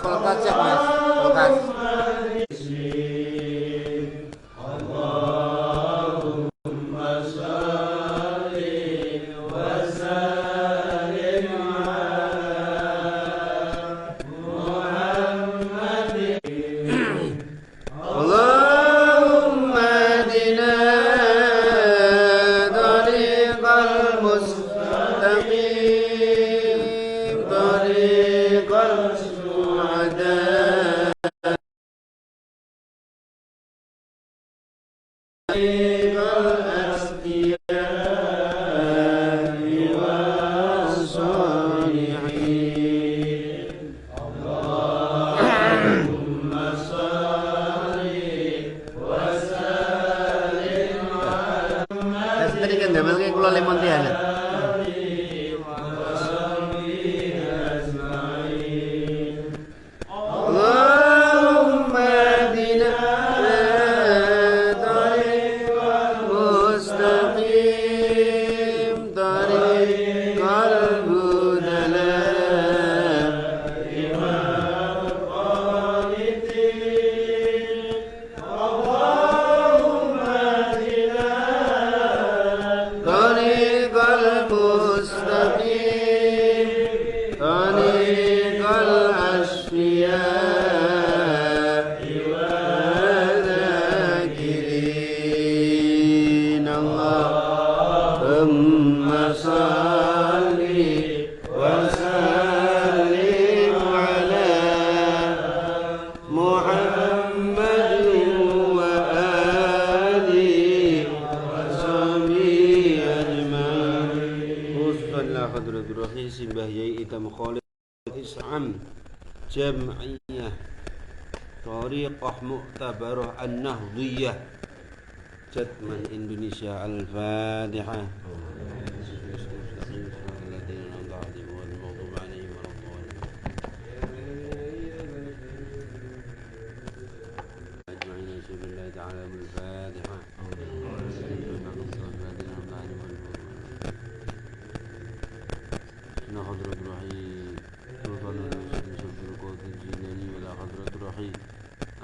kulkas cek mas, kulkas. Tadi kan damel ke kula lemon teh hangat. Jam'iyah Tariqah Mu'tabarah An-Nahdiyah Jatman Indonesia Al-Fatihah.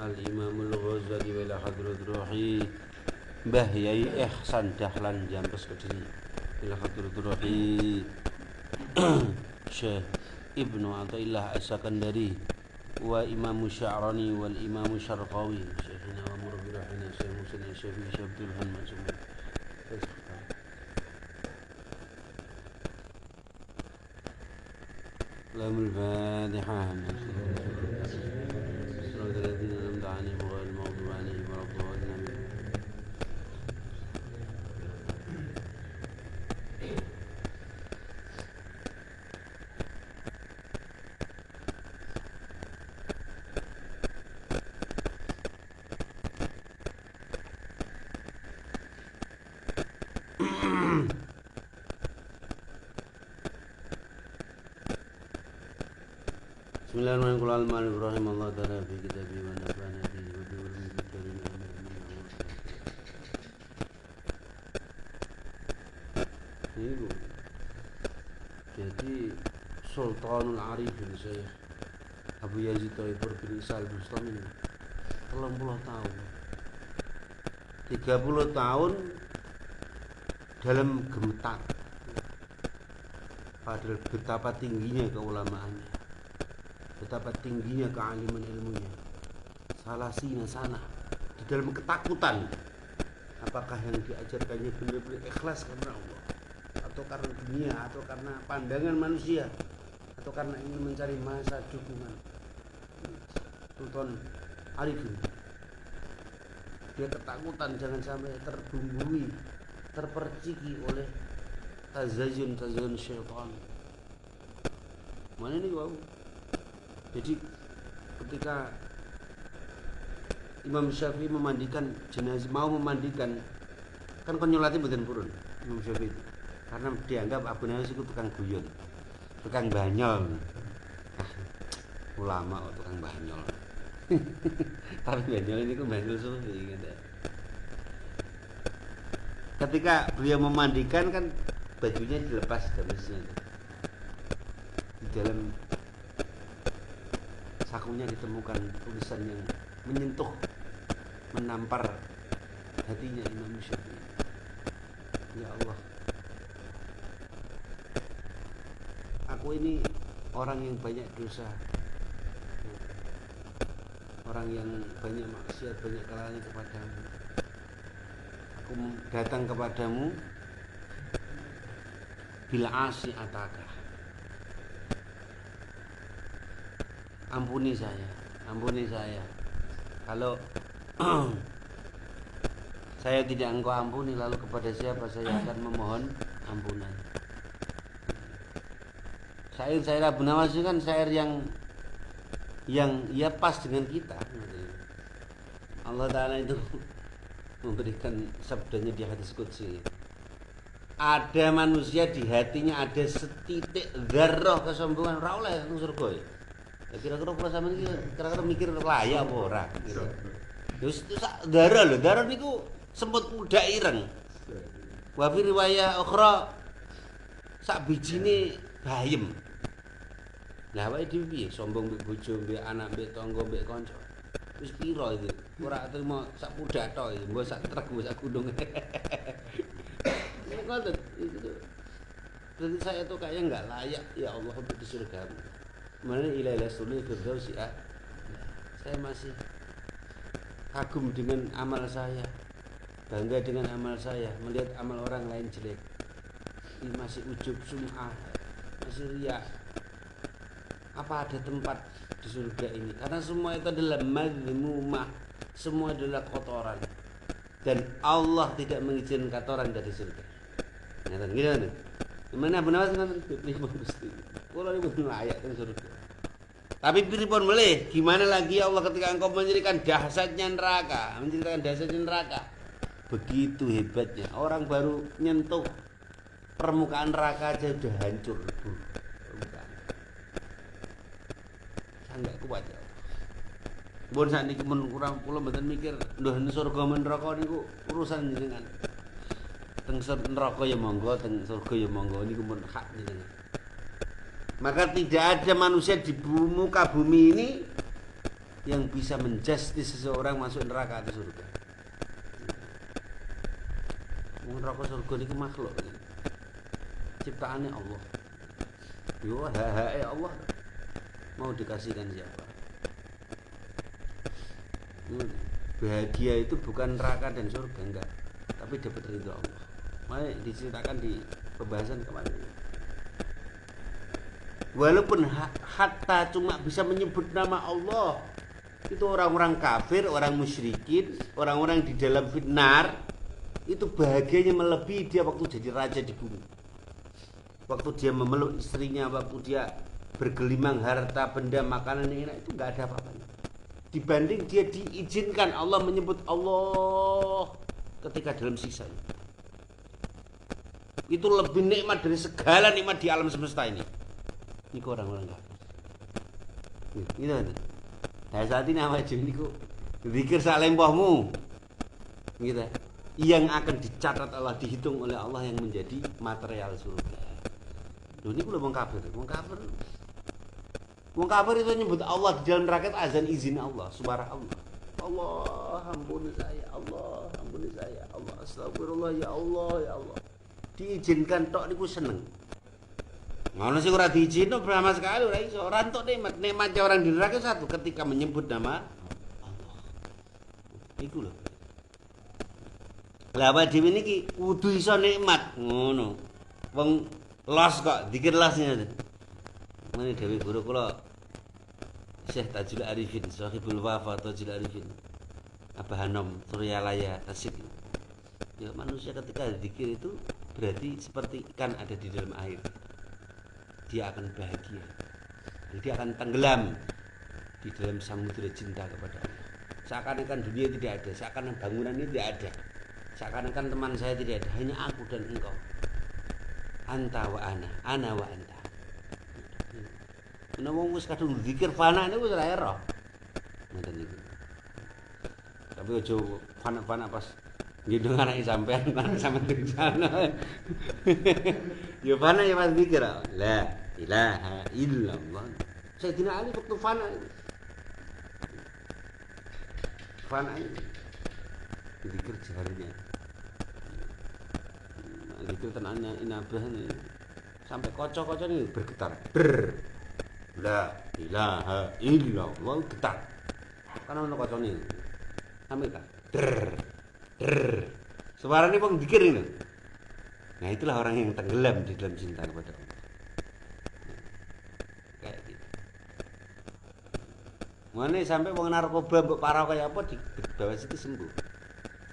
Al-Imamul Ghazali wala hadratur rahi Mbah Yai Ihsan Dahlan Jampes Kediri wala hadratur rahi Syekh Ibnu Athaillah As-Sakandari wa Imam Sya'rani wal Imam Syarqawi Syekhina wa murabbi rahina Syekh Musa Syafi'i Syabdul Hamad Lamul Fatihah. الذين أنعمت عليهم غير المغضوب عليهم ولا الضالين. Bismillahirrahmanirrahim. Allah ta'ala fi kitabi wa nafa'ana bihi wa bi ulumil karim. Ini jadi Sultanul Arifin Syekh Abu Yazid Thaifur bin Isa Al-Bustami 30 tahun 30 tahun dalam gemetar, padahal betapa tingginya keulamaannya, betapa tingginya kealiman ilmunya, salah sina sana di dalam ketakutan. Apakah yang diajarkannya benar-benar ikhlas karena Allah, atau karena dunia, atau karena pandangan manusia, atau karena ingin mencari masa dukungan? Sultan Arifin, dia ketakutan jangan sampai terbumbui, terperciki oleh tazayun syaitan. Mana ini wow? Jadi ketika Imam Syafi'i memandikan jenazah, mau memandikan, kan konyolati mboten purun Imam Syafi'i, karena dianggap Abu Nawas itu tukang guyon, tukang banyol. Ulama kok tukang banyol. Tapi banyol ini ku banyol sufi gitu. Ketika beliau memandikan kan bajunya dilepas gamisnya di dalam sakunya ditemukan tulisan yang menyentuh, menampar hatinya Imam Syafi'i. Ya Allah, aku ini orang yang banyak dosa, orang yang banyak maksiat, banyak kelalaian kepadamu. Aku datang kepadamu bila asi ataka, ampuni saya. Kalau saya tidak engkau ampuni, lalu kepada siapa saya akan memohon ampunan? Syair Abu Nawas itu kan syair yang ya pas dengan kita. Allah Ta'ala itu memberikan sabdanya di hadis qudsi. Ada manusia di hatinya ada setitik dzarrah kesombongan, ora oleh nang surga. Ya kira-kira kula sampeyan iki kira-kira mikir layak apa ora gitu. Terus itu sak dzarrah lho, dzarrah niku semut muda ireng. Wa fi riwayah ukhra sak bijine bayem. Lah awake dhewe piye sombong mbek bojo, mbek anak, mbek tangga, mbek kanca. Wis pira iki? Ora trimo sak pudhat tok iki, mbok sak trek, mbok sak gunung. Ngoten itu. Jadi saya tuh kayaknya enggak layak ya Allah untuk di surga. Mana ilaha sulul firdausi. Saya masih kagum dengan amal saya, bangga dengan amal saya, melihat amal orang lain jelek. Ini masih ujub sum'ah, masih riya. Apa ada tempat di surga ini? Karena semua itu adalah madhmumah, semua adalah kotoran, dan Allah tidak mengizinkan kotoran dari surga. Ngaten gimana? Mana benar ngaten pripun Gusti? Kula niku layak teng surga. Tapi pripun melih? Gimana lagi ya Allah ketika Engkau menceritakan dahsyatnya neraka, Begitu hebatnya. Orang baru nyentuh permukaan neraka aja udah hancur lebur. Saya enggak kuat ya. Mun sakniki mun kurang kula mboten mikir nduh surga men neraka niku urusan jenengan. Teng neraka ya monggo, teng surga ya monggo, niku mun hak jenengan. Maka tidak ada manusia di muka bumi ini yang bisa menjustis seseorang masuk neraka atau surga. Neraka surga niku makhluk. Ciptaannya Allah. Yo hae Allah. Mau dikasihkan siapa? Bahagia itu bukan neraka dan surga, enggak, tapi dapat ridho Allah. Mari diceritakan di pembahasan kemarin. Walaupun hatta cuma bisa menyebut nama Allah, itu orang-orang kafir, orang musyrikin, orang-orang di dalam finnar, itu bahagianya melebihi dia waktu jadi raja di bumi. Waktu dia memeluk istrinya, waktu dia bergelimang harta, benda, makanan yang enak, itu enggak ada apa-apanya. Dibanding dia diizinkan Allah menyebut Allah ketika dalam siksa itu lebih nikmat dari segala nikmat di alam semesta ini. Ini orang-orang kafir. Gitu kan? Nah saat ini apa aja ini kok zikir salempahmu, gitu. Yang akan dicatat Allah, dihitung oleh Allah yang menjadi material surga. Loh ini kulo wong kafir, Wong kafir itu nyebut Allah di dalam neraka azan izin Allah, subhanallah Allah. Allah ampuni saya, Allah ampuni saya, Allah astagfirullah ya Allah ya Allah. Diizinkan tok niku seneng. Ngono sing ora diizinno sama sekali ora iso. Ora entuk nikmat. Nikmatnya orang di neraka satu ketika menyebut nama Allah. Iku lho. Lah awake dhewe niki kudu iso nikmat ngono. Wong los kok dikir losnya. Mene dewe guru kula Syekh Tajul Arifin, Sahibul Wafa Tajul Arifin. Abah Hanom Suryalaya Tasik. Ya manusia ketika zikir itu berarti seperti ikan ada di dalam air. Dia akan bahagia. Dia akan tenggelam di dalam samudera cinta kepada Allah. Seakan-akan dunia tidak ada, seakan-akan bangunan ini tidak ada. Seakan-akan teman saya tidak ada, hanya aku dan engkau. Anta wa ana wa anta. Nek wong wis kadung zikir fana niku wis ora ero. Ngoten niku. Tapi ojo fana-fana pas gendong anake sampean sampean di sana. Ya fana ya pas zikir. La ilaha illallah. Sayyidina Ali waktu fana fana ini zikir jaharnya. Zikir tenannya inabah ini sampai kocok-kocok ini bergetar. La ilaha illallah getar. Kan ono kocone. Sampai kan. Suaranya bang zikir ini. Nah itulah orang yang tenggelam di dalam cinta kepada Allah. Kayak gitu. Mana sampai wong narkoba mbok parah kayak apa di bawah situ sembuh.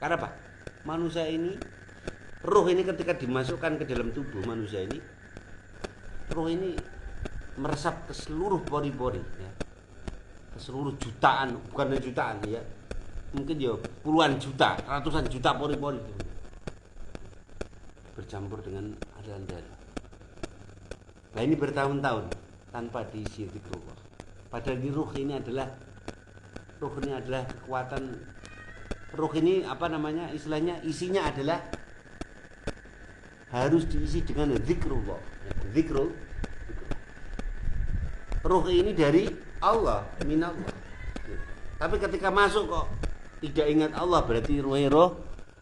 Karena apa? Manusia ini, roh ini ketika dimasukkan ke dalam tubuh manusia ini, roh ini meresap ke seluruh pori-pori, ya. Ke seluruh jutaan, bukan jutaan ya, mungkin ya puluhan juta, ratusan juta pori-pori bercampur dengan aliran darah. Nah ini bertahun-tahun tanpa diisi zikrullah. Padahal di ruh ini adalah kekuatan. Ruh ini apa namanya, istilahnya isinya adalah harus diisi dengan zikrullah. Zikrul. Ruh ini dari Allah, minallah. Tapi ketika masuk kok tidak ingat Allah, berarti roh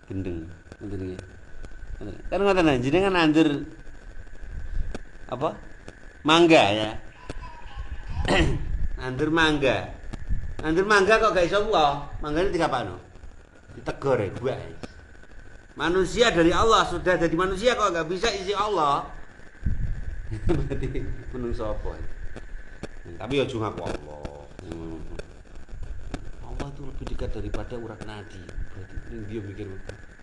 gendeng. Kan ngoten jenengan nandur apa? Mangga ya. Nandur mangga. Nandur mangga kok gak iso Allah. Manggane dikapano? Ditegor ya gua. Manusia dari Allah sudah jadi manusia kok gak bisa isi Allah. Berarti menungso apa? Tapi ya aja ngaku Allah. Allah itu lebih dekat daripada urat nadi. Berarti dia mikir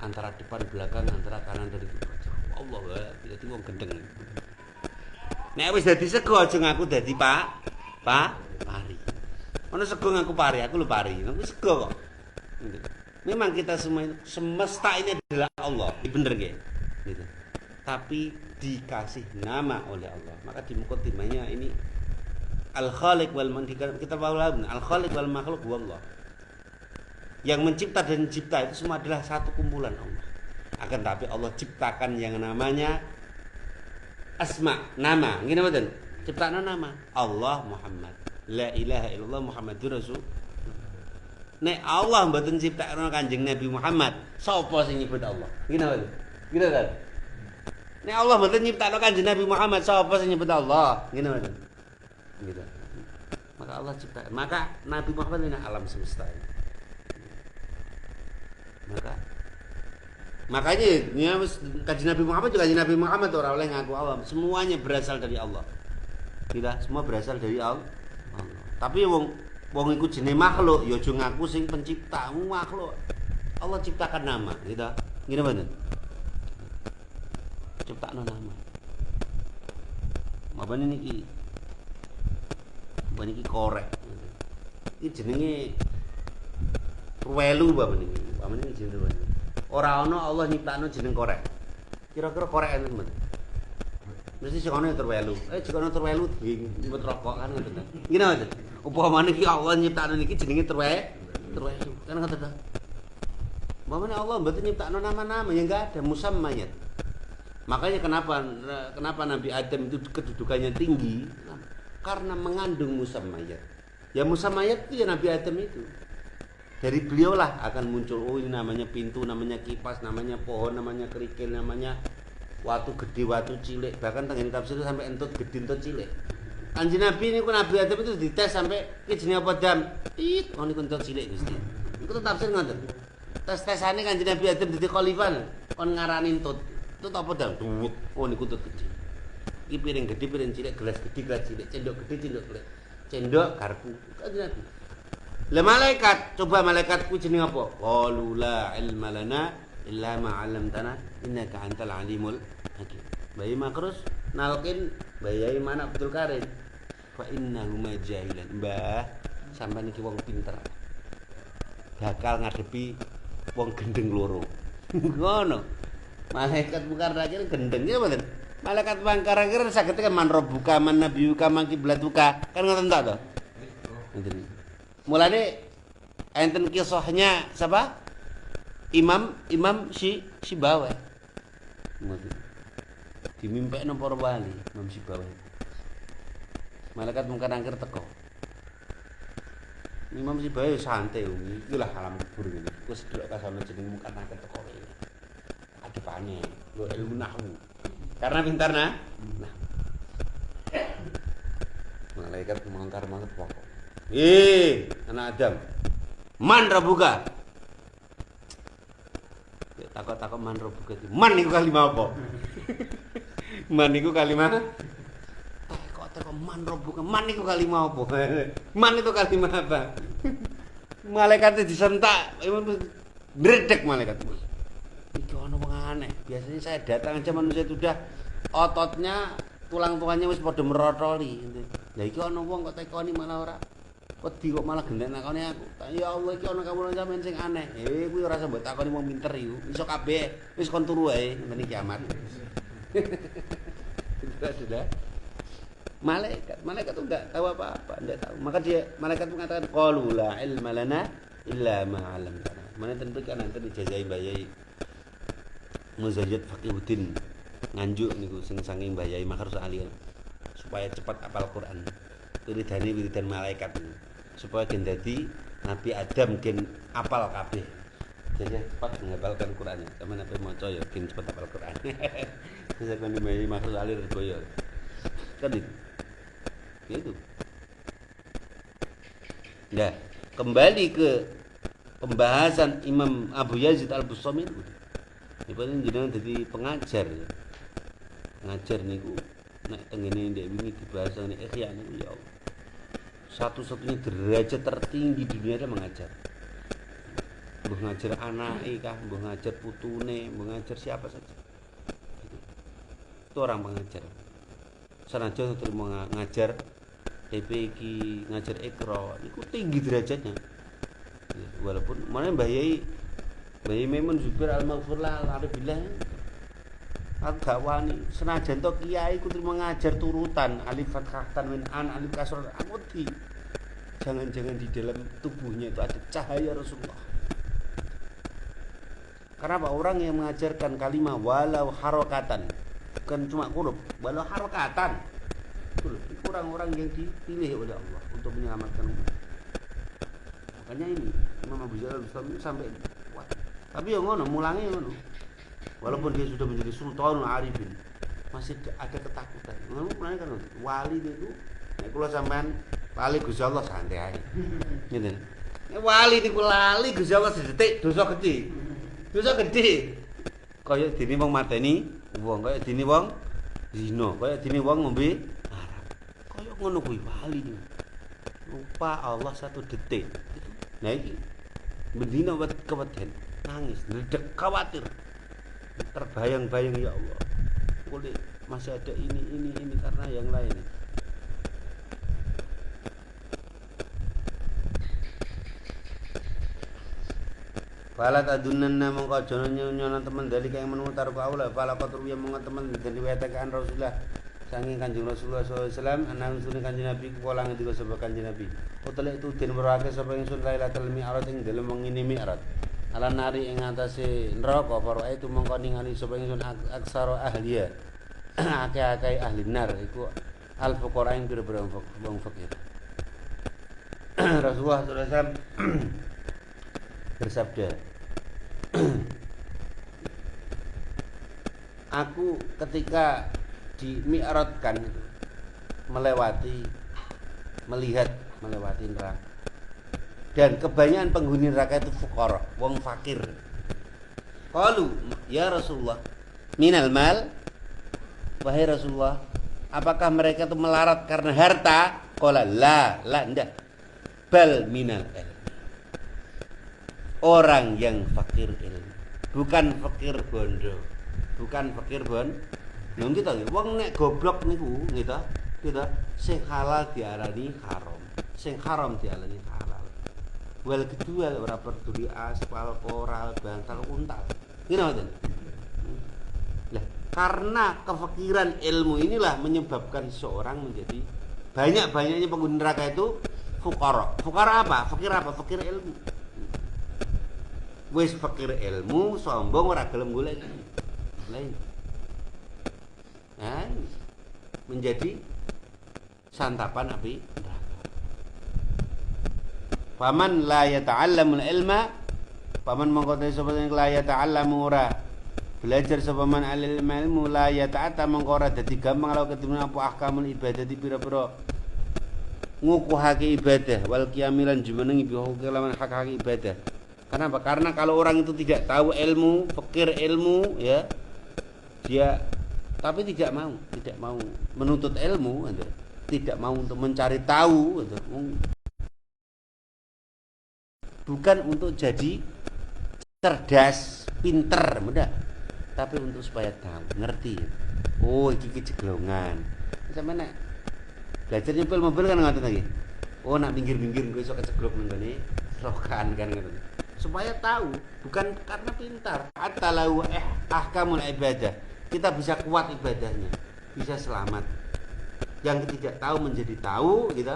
antara depan belakang, antara kanan dari kiri. Allah berarti wong gendeng. Nek wis dadi sego aja ngaku dadi pari. Ono sego ngaku pari, aku lho pari. Aku sego kok. Memang kita semesta ini adalah Allah, bener nggih? Gitu. Tapi dikasih nama oleh Allah. Maka di mukadimahnya ini Al-Khaliq wal Makhluk, kita paham Al-Khaliq wal Makhluk wallah. Yang mencipta dan mencipta itu semua adalah satu kumpulan Allah. Akan tapi Allah ciptakan yang namanya asma, nama. Ngene mboten? Ciptakno nama Allah Muhammad. La ilaha illallah Muhammadur Rasul. Nek Allah mboten ciptakno Kanjeng Nabi Muhammad, sapa sing nyebut Allah? Ngene mboten? Ngene kan? Nek Allah mboten nyiptakno Kanjeng Nabi Muhammad, sapa sing nyebut Allah? Ngene mboten? Gitu. Maka Allah ciptakan. Maka Nabi Muhammad ini alam semesta ini. Makanya ya, kajian Nabi Muhammad juga kajian Nabi Muhammad orang oleh ngaku Allah. Semuanya berasal dari Allah. Tidak, semua berasal dari Allah. Tapi wong iku jenenge makhluk, ya aja ngaku sing pencipta, makhluk. Allah ciptakan nama, gitu. Ngene mboten? Ciptakno nama. Mabane niki korek. Iki jenenge ruwelu bapak niki. Pamane iki jenenge ruwelu. Ora ana Allah nyiptakno jeneng korek. Kira-kira korek enten mboten? Mesti sing ana terwelu. Jek ana terwelu diimpet rokok kan ngoten. Ngene mboten. Upamane iki Allah nyiptakno niki jenenge terwelu. Kan ngoten ta. Umpamane Allah mboten nyiptakno nama-nama yang enggak ada musammayat. Makanya kenapa Nabi Adam itu kedudukannya tinggi? Karena mengandung musammayat. Ya musammayat itu ya Nabi Adam itu. Dari beliaulah akan muncul, oh ini namanya pintu, namanya kipas, namanya pohon, namanya kerikil, namanya watu gede, watu cilik. Bahkan tengene tafsir itu sampai entut gede, entut cilik. Kanjeng Nabi ini Nabi Adam itu dites sampai iki jenenge apa Adam? Oh niku entut cilik Gusti. Iku tafsir ngoten. Tes-tesane Kanjeng Nabi Adam dadi khalifah kon ngarani entut. Entut apa Adam? Duwut. Oh niku entut gede. Iki piring gede, piring cilik, gelas gede, gelas cilik, cendok gede, cendok cilik. Cendok garpu. Kanjeng Nabi. Lah malaikat, coba malaikat ku jeneng apa? Qalu la ilma lana illa ma 'allamtana innaka antal alimul hakim. Bayi makrus nalkin bayi mana Abdul Karim. Fa innahu majahilan. Mbah, sampean iki wong pinter. Bakal ngadepi wong gendeng loro. Ngono. Malaikat mungkar nakir gendeng ya mboten? Malaikat mungkar nakir saged kan man rabbuka man nabiyuka man kiblatuka. Kan ngoten ta to? Ngoten. Mulane enten kisahnya siapa? Imam Sibawa. Dimimpekno para wali Imam Sibawa. Malaikat mungkar nakir teko. Imam Sibae santai iki lah alam kubur ngene. Wis delok kasane jenengmu kan akeh teko kene. Adepane lho ilmu nahwu. Karena pintar nah. Malaikat mangkar-mangkar pokok. Anak Adam. Man rabbuka. Takut-takut man rabbuka. Man niku kalimat apa? Man niku kalimat kok man rabbuka. Man niku kalimat apa? Man itu kalimat apa? Malaikatnya disentak, ndredeg malaikat. Iki ono wong aneh. Biasanya saya datang aja manusia itu udah ototnya, tulang-tulangnya wis padha merotoli. Lah iki ono wong kok tekoni malah ora. Wedi kok malah gendek nakoni aku. Ya Allah iki ono kawula sampean sing aneh. Kuwi ora usah mbok takoni wong pinter iku. Iso kabeh. Wis kon turu wae ngene kiamat. Sudah. Malaikat itu enggak tahu apa-apa, enggak tahu. Maka malaikat mengatakan qalu la ilma lana illa ma 'allamtana. Mana tentu kan nanti dijazai bayai Muzajjad Faqihuddin nganjuk niku sing saking bayai makar ahli supaya cepat hafal Quran. Wiridan malaikat niku. Supaya gen dadi Nabi Adam gen apal kabeh. Jadi cepat menghafalkan Quran. Sama Nabi maca ya gen cepat hafal Quran. Bisa kan bayai makar ahli boyo. Kan itu. Nah, kembali ke pembahasan Imam Abu Yazid Al-Bustami itu. Ini jenengan dadi pengajar ya. Ngajar niku nek tengene ndek wingi dibahas nek Ihya niku ya Allah. Satu-satunya derajat tertinggi di dunia itu mengajar. Mbah ngajar anake kah, mbah ngajar putune, mbah ngajar siapa saja. Itu orang pengajar. Sanajan terima ngajar TPQ, ngajar Iqra, itu tinggi derajatnya. Ya, walaupun mana Mbah Yai Maimun Zubair Al-Maghfurlah Al-Arabillah. Aku gak wani senajan to kiai ku terima ngajar turutan alif fathah tanwin an alif kasrah aku di. Jangan-jangan di dalam tubuhnya itu ada cahaya Rasulullah. Karena apa? Orang yang mengajarkan kalimat walau harokatan, bukan cuma huruf, walau harokatan. Itu orang-orang yang dipilih oleh Allah untuk menyelamatkan umat. Makanya ini Imam Abu Yazid Al-Bustami sampai kuat. Tapi yang ngono, mulangnya ngono. Walaupun dia sudah menjadi Sultanul Arifin, masih ada ketakutan. Ngono mulane kan wali itu, nek kula sampean lali Gusti Allah santai ae. Ngene. Nek wali niku lali Gusti Allah sedetik dosa gede. Dosa gede. Kaya dene wong mateni wong, kaya dene wong zina, kaya dene wong ngombe arak. Kaya ngono kuwi wali niku. Lupa Allah 1 detik. Nah iki bendina keweden nangis, ndredeg khawatir. Terbayang-bayang ya Allah. Boleh masih ada ini karena yang lain. Fala tadunanna mongko aja nyono temen dari kaya menutar kaula fala qatru yang mongko temen den riwayataken Rasulullah sanging Kanjeng Rasulullah sallallahu alaihi wasallam ana unsune Kanjeng Nabi kula ngendika sapa Kanjeng Nabi. Utelek itu den werake sapa ingsun Lailatul Mi'raj ing dalem wengine Mi'raj. Ala nari ing atase neraka para itu mongko ningali sapa ingsun aksara ahliya. Akeh-akeh ahli nar iku al fuqara ing pira-pira wong fakir. Rasulullah sallallahu alaihi wasallam bersabda, aku ketika di mi'rajkan melihat neraka. Dan kebanyakan penghuni neraka itu fuqara, wong fakir. Qalu, ya Rasulullah, minal mal? Wahai Rasulullah, apakah mereka itu melarat karena harta? Qala la, enggak. Bal minal ilmi. Orang yang fakir ilmu, bukan fakir bondo, bukan fakir bon. Nang kita wong nek goblok niku kita sing halal diarani haram, sing haram diarani halal. Wal kedua ora peduli aspal, koral, bantal, untal. Ngene mboten. Lah, karena kefakiran ilmu inilah menyebabkan seorang menjadi banyak-banyaknya penghuni neraka itu fuqara. Fuqara apa? Fakir apa? Fakir ilmu. Wis fakir ilmu, sombong ora gelem golek lain. Nah, menjadi santapan api neraka. Paman la yata'allamul ilma, paman mongko te sapa sing la yata'allamu ora belajar sapa man ilmu la yata'ata mongko ora dadi gampang kalau ketemu apa ahkamul ibadah di pira-pira ngukuhake ibadah wal qiyamilan jumenengi bi hukum hak-hak ibadah. Kenapa? Karena kalau orang itu tidak tahu ilmu, fikir ilmu ya, dia tapi tidak mau menuntut ilmu, gitu. Tidak mau untuk mencari tahu, gitu. Bukan untuk jadi cerdas, pinter, mudah, tapi untuk supaya tahu, ngerti. Oh, iki jeglongan. Sampe nek belajar nyempil mobil kan ngoten lagi. Oh, nak minggir-minggir engko iso keceglok nang ngene selokan kan ngoten. Supaya tahu, bukan karena pintar. Atalau ahkamul ibadah. Kita bisa kuat ibadahnya, bisa selamat. Yang tidak tahu menjadi tahu, gitu.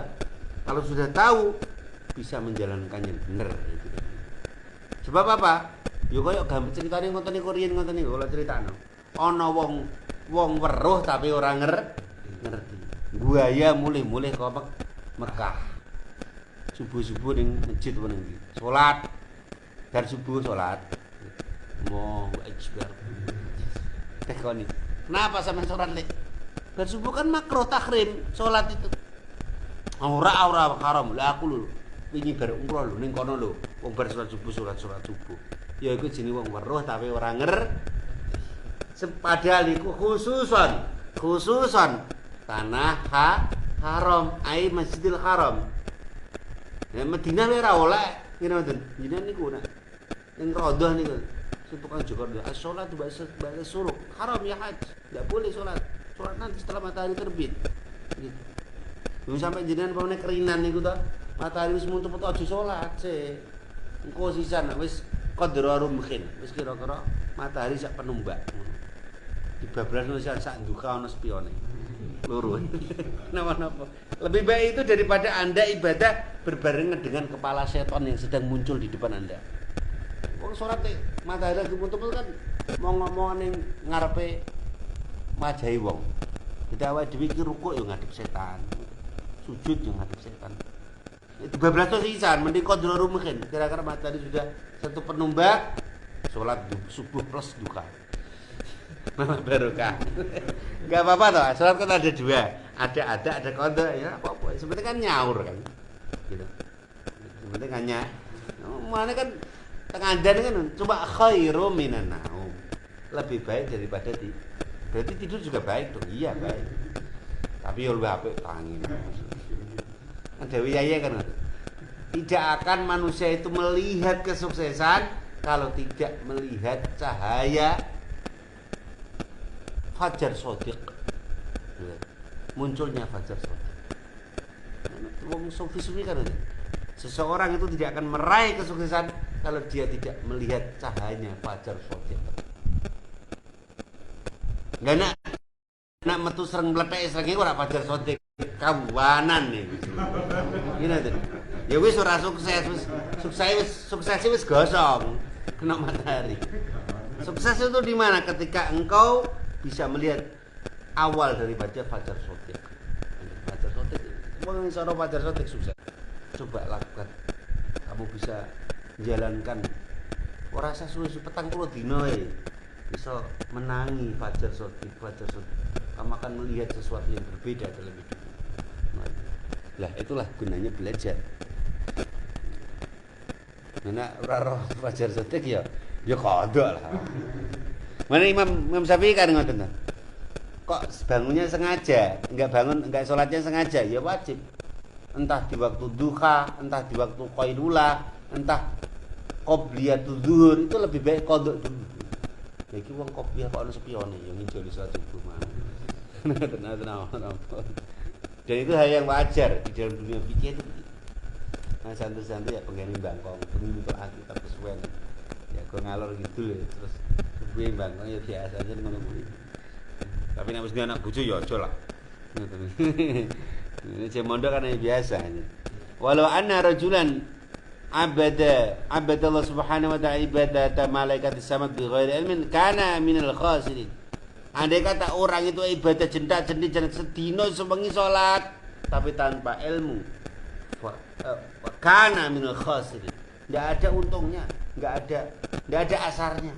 Kalau sudah tahu, bisa menjalankannya benar. Gitu. Sebab apa? Yo koyo gambar ceritane ngoten niku riyen ngoten niku kula critakno. Ana wong weruh tapi ora ngerti. Buaya mulih-mulih ke Mekah. Subuh-subuh ning masjid apa ning ndi? Salat. Bar subuh salat. Allahu akbar. Tekoni. Kenapa sampean salat lek? Bar subuh kan makruh tahrim salat itu. Ora haram. Lah aku lho wingi bar umroh lho ning kono lho. Wong bar salat subuh. Ya iku jenenge wong weruh tapi ora padahal iku khususon tanah haram, ai Masjidil Haram. Ya Madinah ora oleh ngene mboten. Jenengan niku nak ning rodoh niku. Tukang Jakarta, as-sholat ba'da syuruk. Haram ya haji. Enggak boleh sholat. Sholat nanti setelah matahari terbit. Gitu. Belum sampai jenengan pamane kerinan niku to. Matahari wis muntut aja sholat sih. Engko sisan wis qadra mungkin. Wis kira-kira matahari sak penumbak. Dibablasno sak duka ana spione. Loro. Napa-napa. Lebih baik itu daripada Anda ibadah berbarengan dengan kepala setan yang sedang muncul di depan Anda. Wong salat matahari lagi muntul kan mau ngomong ning ngarepe majahi wong. Dadi awake dhewe iki rukuk yo ngadep setan. Sujud yo ngadep setan. Itu bablas to sisan mending qadra mungkin. Kira-kira matahari sudah satu penumbak salat subuh plus duka. Barokah. Enggak apa-apa toh, salat kan ada dua. Ada qadha ya apa-apa. Sebenarnya kan nyaur kan. Gitu. Sebenarnya kan mana kan tengadan kan coba khairu minan naum. Lebih baik daripada berarti tidur juga baik dong. Iya baik. Tapi yo luwih apik tangi. Kan Dewi Yaya kan tidak akan manusia itu melihat kesuksesan kalau tidak melihat cahaya fajar shodiq. Munculnya fajar shodiq. Wong sufi-sufi kan seseorang itu tidak akan meraih kesuksesan kalau dia tidak melihat cahayanya fajar shodiq. Enggak nak metu sereng mlethek serenge ora fajar shodiq kawanan nih. Ngene to. Ya wis ora sukses wis gosong kena matahari. Sukses itu di mana? Ketika engkau bisa melihat awal daripada fajar shodiq. Fajar shodiq. Wong iso ora fajar shodiq sukses. Coba lakukan. Kamu bisa menjalankan ora usah suwe-suwe 40 dina bisa menangi fajar shodiq. Kamu akan melihat sesuatu yang berbeda dalam hidup. Lah itulah gunanya belajar. Mana ora fajar shodiq ya kodok lah. Mana Imam Syafi'i kan ngoten to. Kok bangunnya sengaja, enggak sholatnya sengaja, ya wajib. Entah di waktu duha, entah di waktu qailulah, entah qobliyatul zuhur, itu lebih baik kodok dulu. Ya iki wong qobliyah kok ana sepione ya nginjoli salat subuh mah. Dan itu hal yang wajar di dalam dunia fikih itu. Nah santai-santai ya pengen bangkong, pengen untuk Alkitab kesuwen. Ya gue ngalor gitu ya, terus gue bangkong ya biasa aja ngono kuwi. Tapi nek wis anak bojo ya aja lah. Ini cemondo kan biasa aja. Walau anna rajulan abada Allah subhanahu wa ta'ala ibadata malaikatis samad bi ghairi ilmin kana minal khasirin. Andai kata orang itu ibadah jendak-jendik sedina sewengi salat tapi tanpa ilmu, kana minal khasirin. Tidak ada untungnya, nggak ada asarnya.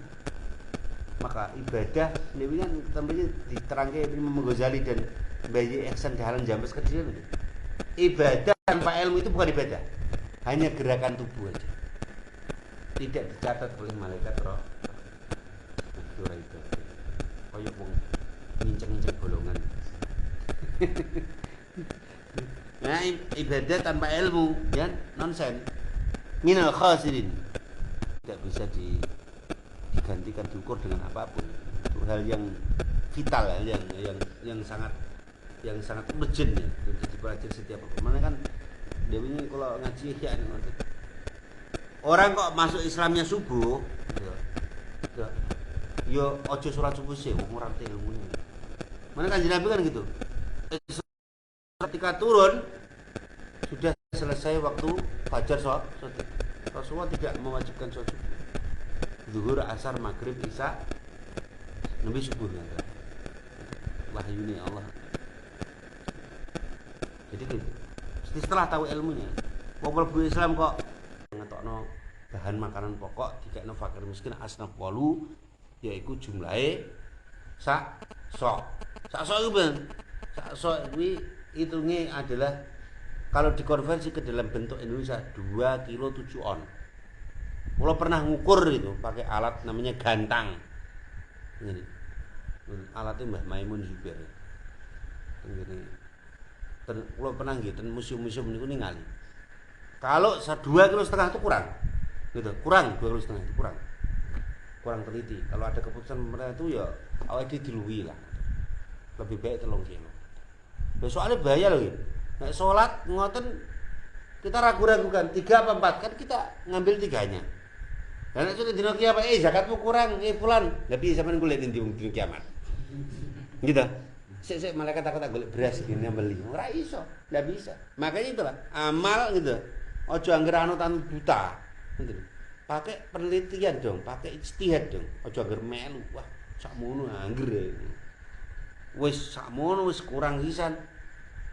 Maka ibadah ini kan tampaknya diterangkan Imam Ghazali dan Bayi Ihsan Dahlan Jambes kecil itu. Ibadah tanpa ilmu itu bukan ibadah, hanya gerakan tubuh aja. Tidak dicatat oleh malaikat roh. Itu koyok wong nginceng-nginceng bolongan. Nah, ibadah tanpa ilmu ya nonsen. Minal khasirin. Tidak bisa digantikan, diukur dengan apapun. Itu hal yang vital, yang sangat urgent ya untuk dipelajari setiap orang. Mana kan dia ini kalau ngaji ya orang kok masuk Islamnya subuh yo ojo sholat subuh sih orang ilmunya. Mana kan Nabi kan gitu, ketika turun sudah selesai waktu fajar sholat, Rasulullah tidak mewajibkan sholat subuh, zuhur, asar, maghrib, isya, Nabi subuh ya. Wahyu ini Allah. Jadi gitu. Setelah tahu ilmunya, mau mlebu Islam kok ngetokno bahan makanan pokok dikekno fakir miskin asnaf 8 yaiku jumlahe sak sok itu ben. Sak sok kuwi hitungnya adalah kalau dikonversi ke dalam bentuk Indonesia 2 kilo 7 on. Kalau pernah ngukur itu pakai alat namanya gantang. Ini. Alatnya Mbah Maimun Zubair. Ini kalau pernah gitu museum-museum niku ningali. Kalau 2,5 kilo itu kurang. Gitu, kurang 2,5 kilo itu kurang teliti. Kalau ada keputusan pemerintah itu ya awake diluwi lah. Lebih baik 3 kilo. Soalnya bahaya loh gitu. Nek salat ngoten kita ragu-ragukan 3 apa 4 kan kita ngambil 3-nya. Lah nek sudah dina kiamat zakatmu kurang, fulan. Lah piye sampean golek ndi wong dina kiamat? Gitu. Sik malaikat takut golek beras gini beli. Ora iso, ndak bisa. Makanya itulah amal gitu. Ojo angger anutan buta. Gitu. Pakai penelitian dong, pakai ijtihad dong. Ojo angger melu. Wah, sakmono angger. Wis sakmono wis kurang sisan.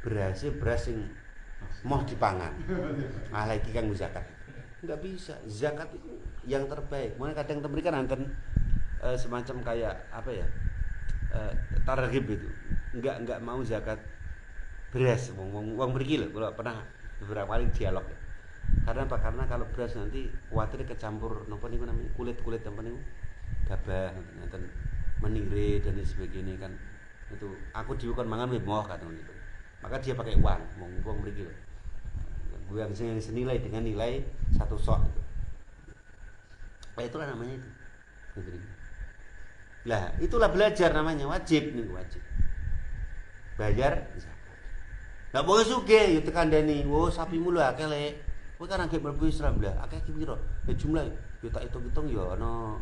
Beras sing mau dipangan. Ah lagi kang zakat. Enggak bisa. Zakat itu yang terbaik. Mulane kadang memberikan anten semacam kayak apa ya? Targhib itu. Enggak mau zakat beras wong mriki lho kula pernah beberapa kali dialog. Karena apa? Karena kalau beras nanti khawatir kecampur napa niku namanya kulit-kulit apa niku gabah ngoten menire dan sebagainya kan. Itu aku dhewe kon mangan moh kan itu. Maka dia pakai uang mriki lho. Uang yang senilai dengan nilai 1 sok itu. Itulah namanya itu. Lah, itulah belajar namanya wajib nih wajib. Bayar zakat. Lah boleh sugih ya tekandani, "Oh, sapimu lho akeh lek." Kowe kan anggere mlebu Islam lah, akeh ki pira? Ya jumlah ya tak hitung-hitung ya ana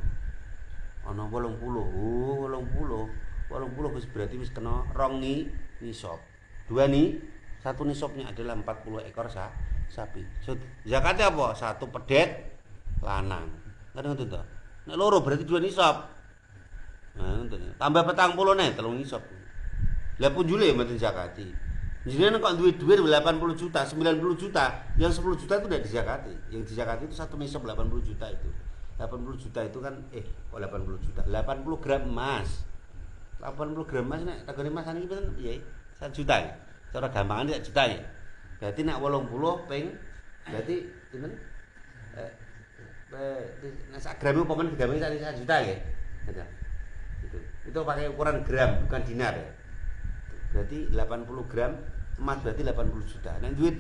80. Oh, 80. 80 wis berarti wis kena 2 nisab. 2 nih, 1 nisabnya adalah 40 ekor sapi. Zakatnya apa? 1 pedet lanang. Kan ngoten to. Nek loro berarti 2 nisab. Nah, tambah 40 nih, 3 nisab. Lah punjule mboten zakati. Jenengan kok duwe duit 80 juta, 90 juta, yang 10 juta itu tidak dizakati. Yang dizakati itu 1 nisab 80 juta itu. 80 juta itu kan kok 80 juta. 80 gram emas. 80 gram emas nek regane emas niki pinten? Ya 1 juta ya. Cara gampangan 1 juta ya. Berarti nek 80 ping berarti pinten? Nek sak gram umpamane digawe 1 juta ya. Itu pakai ukuran gram bukan dinar ya. Berarti 80 gram emas berarti 80 juta. Nah duit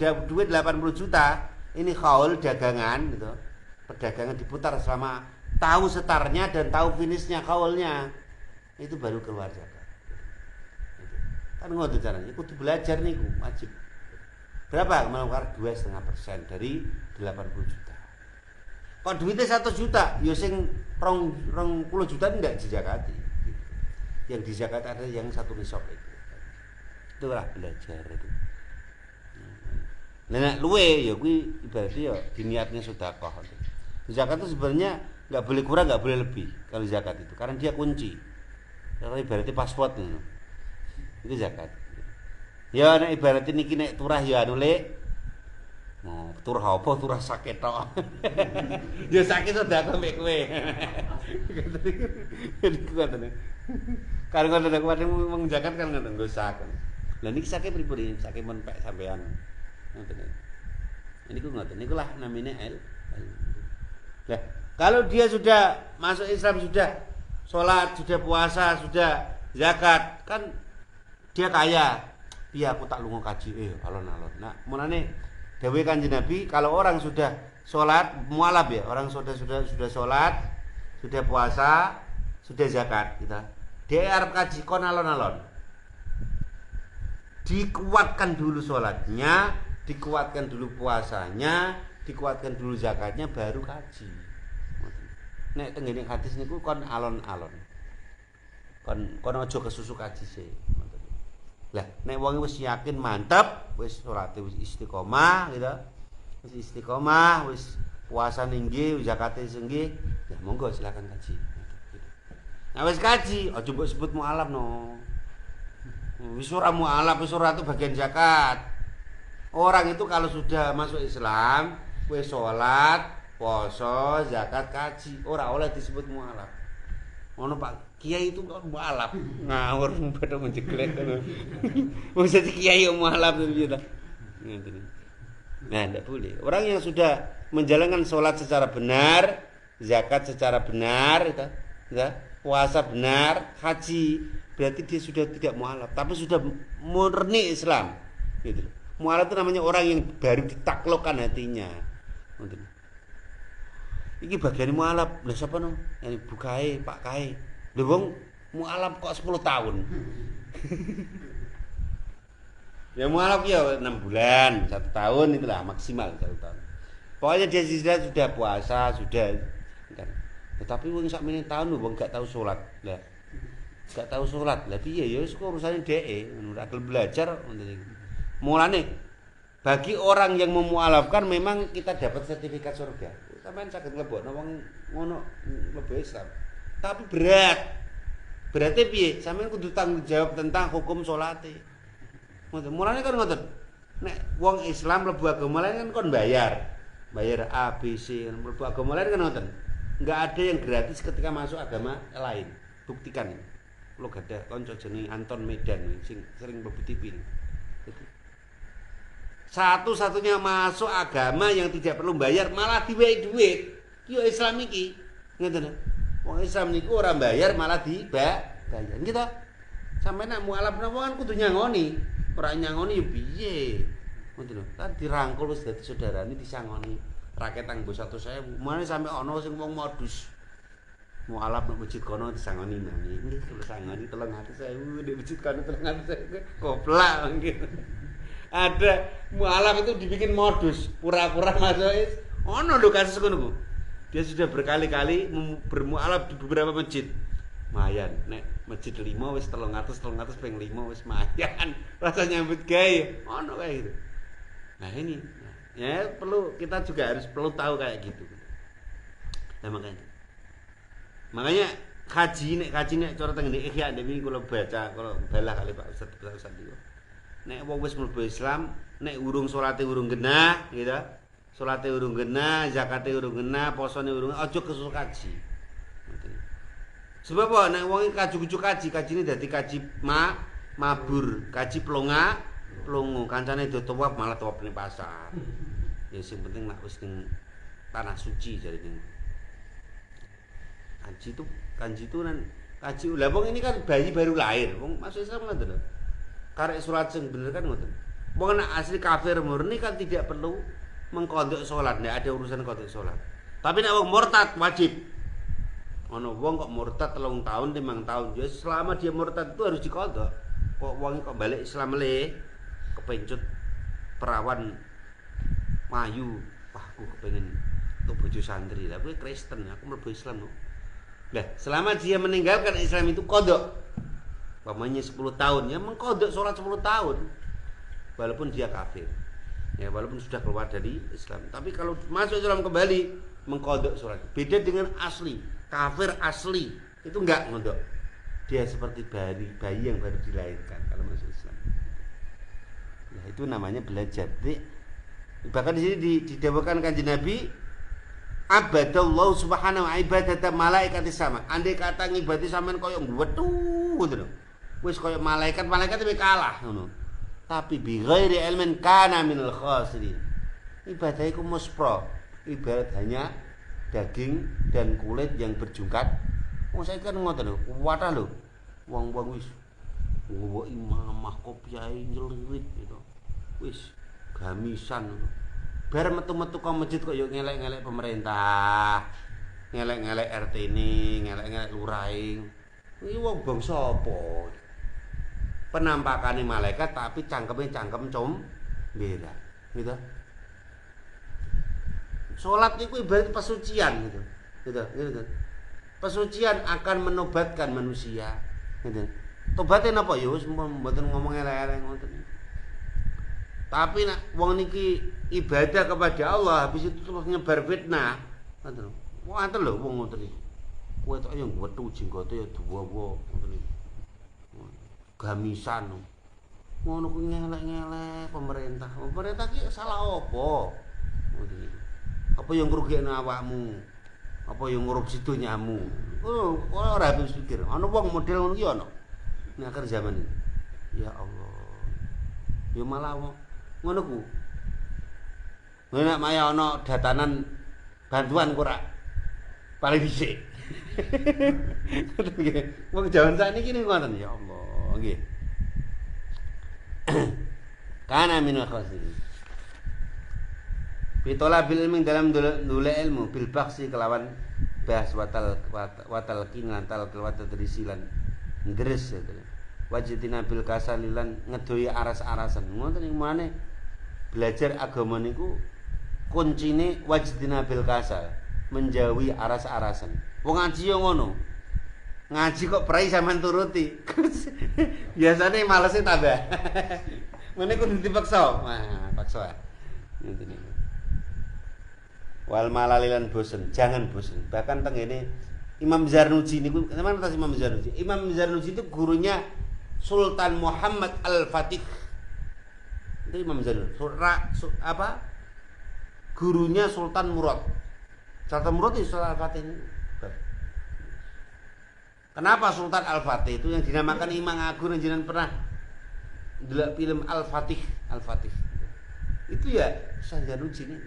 80 juta ini haul dagangan gitu. Perdagangan diputar selama tahu setarnya dan tahu finishnya haulnya. Itu baru keluar zakat. Kan ngono caranya. Kudu belajar niku wajib. Berapa? Melangkar 2,5% dari 80 juta. Kok duitnya 1 juta, ya sing 20 juta tidak dizakati. Yang dizakati ada yang 1 nisab itu. Itulah belajar itu. Nah, luwe ya kuwi ibaratnya ya diniatnya sedekah. Zakat itu sebenarnya enggak boleh kurang, enggak boleh lebih kalau zakat itu karena dia kunci. Kalau ibaratnya paspor gitu. Itu zakat. Ya nek ibaratnya niki nek turah ya anu lek Oh, turah apa? Turah sakit tok. Ya sakit sedekah mek kowe. Ngoten. Kan ngoten kemarin wong zakat kan ngoten nggo sakit. Lah niki sakit pripun? Sakit men pek sampean. Ngoten. Niku ngoten. Niku lah namine Lah, kalau dia sudah masuk Islam, sudah sholat, sudah puasa, sudah zakat, kan dia kaya. Iya aku tak lunga kaji alon-alon. Nah, mulane dawuh Kanjeng Nabi, kalau orang sudah sholat mualaf ya, orang sudah sholat, sudah puasa, sudah zakat, gitu. Dia arep kaji kon alon-alon. Dikuatkan dulu sholatnya, dikuatkan dulu puasanya, dikuatkan dulu zakatnya, baru kaji. Nek tenggene hadis niku kon alon-alon. Kon aja kesusu kaji sih. Lah, nek wong wis yakin mantep, wis salate wis istiqomah gitu. Wis istiqomah, wis puasane nggih, zakate nggih, ya monggo silakan kaji. Nah wis kaji, aja mbok sebut mualaf no. Wis ora mualaf, wis ora itu bagian zakat. Orang itu kalau sudah masuk Islam, wis salat, poso, zakat, kaji, ora oleh disebut mualaf. Ono Pak Kiai itu kok mualaf, ngawur padha menjeglek ngono. Wong dadi kiai kok mualaf piye ta? Nah, tidak boleh. Orang yang sudah menjalankan sholat secara benar, zakat secara benar, ya, puasa benar, haji, berarti dia sudah tidak mualaf, tapi sudah murni Islam. Gitu. Mualaf itu namanya orang yang baru ditaklukkan hatinya. Iki bagian mualaf. Lah sapa no? Yani Bu Kae, Pak Kae. Lha wong mualaf kok 10 tahun. Ya mualaf ya 6 bulan, 1 tahun itulah maksimal 1 tahun. Pokoknya dia sudah puasa, sudah kan. Tetapi wong sakmene tahun wong gak tahu salat. Lah gak tahu salat. Lah piye ya wis urusane dheke, ora gelem belajar ngoten iki. Mulane bagi orang yang memualafkan memang kita dapat sertifikat surga. Sampeyan saged nglebokno wong ngono mlebu Islam. Tapi berat. Berarti piye? Sampeyan kudu tanggung jawab tentang hukum salate. Ngoten. Mulane kan ngoten. Nek wong Islam mlebu agama lain kan kon bayar. Bayar A, B, C. Mlebu agama lain kan ngoten. Enggak ada yang gratis ketika masuk agama lain. Buktikan ini. Kulo gadah kanca jenenge Anton Medan sing sering mlebu TV. Satu-satunya masuk agama yang tidak perlu bayar malah diwehi duit. Ki Islam iki. Ngoten. Wong Islam niku ora bayar malah bayar. Gitu. Sampai nek mualaf napa kan kudu nyangoni. Ora nyangoni yo piye. Ngoten lho. Kan dirangkul wis dadi saudarane disangoni. Rakyat tang mbok 100.000. Mane sampe ana sing wong modus. Mualaf nek masjid kono disangoni nang. Nggih kula sangoni 300.000 nek masjid kono 300.000. Goblak gitu. Ada mualaf itu dibikin modus, pura-pura masuk. Ono lho kasus ngono ku. Dia sudah berkali-kali bermualaf di beberapa masjid. Mayan, nek masjid 5 wis 300 ping 5 wis mayan. Rasa nyambut gawe, ono kayak gitu. Nah ini, ya perlu kita juga harus perlu tahu kayak gitu. Nah makanya kaji nek cara teng Ihya niki kula baca, kula balah kali Pak Ustaz niku. Nek wong wis mlebu Islam, nek urung salate urung genah, gitu. Salate urung genah, zakate urung genah, posone urung, aja kesusu kaji. Sebab apa? Nek wong kaju-kaju kajine dadi kaji mabur, kaji plongo, kancane do tawaf malah tawaf ning pasar. Ya sing penting nek wis ning tanah suci jarine. Kaji itu nan kaji lah wong ini kan bayi baru lahir, wong masuk Islam ngoten lho. Karek salat sing bener kan ngoten. Wong nek asli kafir murni kan tidak perlu mengkodok salat, ndak ada urusan kodok salat. Tapi nek wong murtad wajib. Ono wong kok murtad 3 tahun, 5 tahun, ya selama dia murtad itu harus dikodok. Kok wong kok balik Islam le kepencut perawan mayu. Wah, aku kepengin untuk bojo santri. Lah kowe Kristen, aku mlebu Islam. Lah, selama dia meninggalkan Islam itu kodok. Pamannya 10 tahun ya mengkodok sholat 10 tahun walaupun dia kafir ya walaupun sudah keluar dari Islam, tapi kalau masuk Islam kembali mengkodok sholat. Beda dengan asli kafir asli itu enggak ngodok, dia seperti bayi yang baru dilahirkan kalau masuk Islam. Nah itu namanya belajar. Jadi Bahkan di sini didawuhkan Kanjeng Nabi, abadallahu subhanahu wa ibadata malaikati sama. Andai kata ngibati sampean koyo ngwetu ngono. Wis koyo malaikat tapi kalah ngono. Tapi bi ghairi ilmin kana minal khasirin. Ibadah iku muspro, ibarat hanya daging dan kulit yang berjungkat. Wong saiki kan ngoten lho, kuwatah lho. Wong-wong wis nggawa imamah kopiahe njelirit gitu. Wis gamisan ngono. Bar metu-metu ke masjid kok yo ngelek-ngelek pemerintah. Ngelek-ngelek RT ini, ngelek-ngelek lurahe. Iki wong bangsa apa? Penampakane malaikat tapi cangkeme cangkem comberan. Gitu. Salat itu ibarat pesucian gitu. Gitu. Pesucian akan menobatkan manusia, gitu. Tobaté napa ya wis mboten ngomong elek-elek ngoten. Tapi nak wong niki ibadah kepada Allah habis itu terus nyebar fitnah, ngoten. Wonten lho wong ngoten iki. Kowe tok yo wetu jenggote yo duwa-duwa ngoten iki. Gamisan. Ngono ku ngelek-ngelek pemerintah. Pemerintah ki salah apa? Ngoten iki. Apa yang ngrugekno awakmu? Apa yang ngurupsi donyamu? Oh, ora habis pikir. Ana wong model ngono ki ana. Nek akhir zaman iki. Ya Allah. Ya malah ngono ku. Nek maya ana datanan bantuan ora paling dhisik. Wong jaman sakniki ngoten ya Allah, nggih. Kana minal khasirin. Bitola bil ilmi dalam dule ilmu bil baksi kelawan bahas watal kinan tal kelwat terisilan ngres gitu. Wajidina bil kasalilan ngedohi aras-arasan. Ngoten iki maneh belajar agama niku kuncine wajidina bil kasal, menjauhi aras-arasan. Wong ngaji yo ngono. Ngaji kok prai sampean turuti. Biasane malese tambah. Mene kudu dipaksa. Wah, paksa. Ngoten iki. Wal malalilan bosen, jangan bosen. Bahkan tengene Imam Zarnuji niku, mana tas Imam Zarnuji? Imam Zarnuji itu gurunya Sultan Muhammad Al-Fatih. Itu Imam Zarnuji. Apa? Gurunya Sultan Murad. Sultan Murad itu Sultan Al-Fatih ini. Kenapa Sultan Al-Fatih itu yang dinamakan Imam Agung yang jenengan pernah delok film Al-Fatih, Al-Fatih. Itu ya Syekh Zarnuji ini.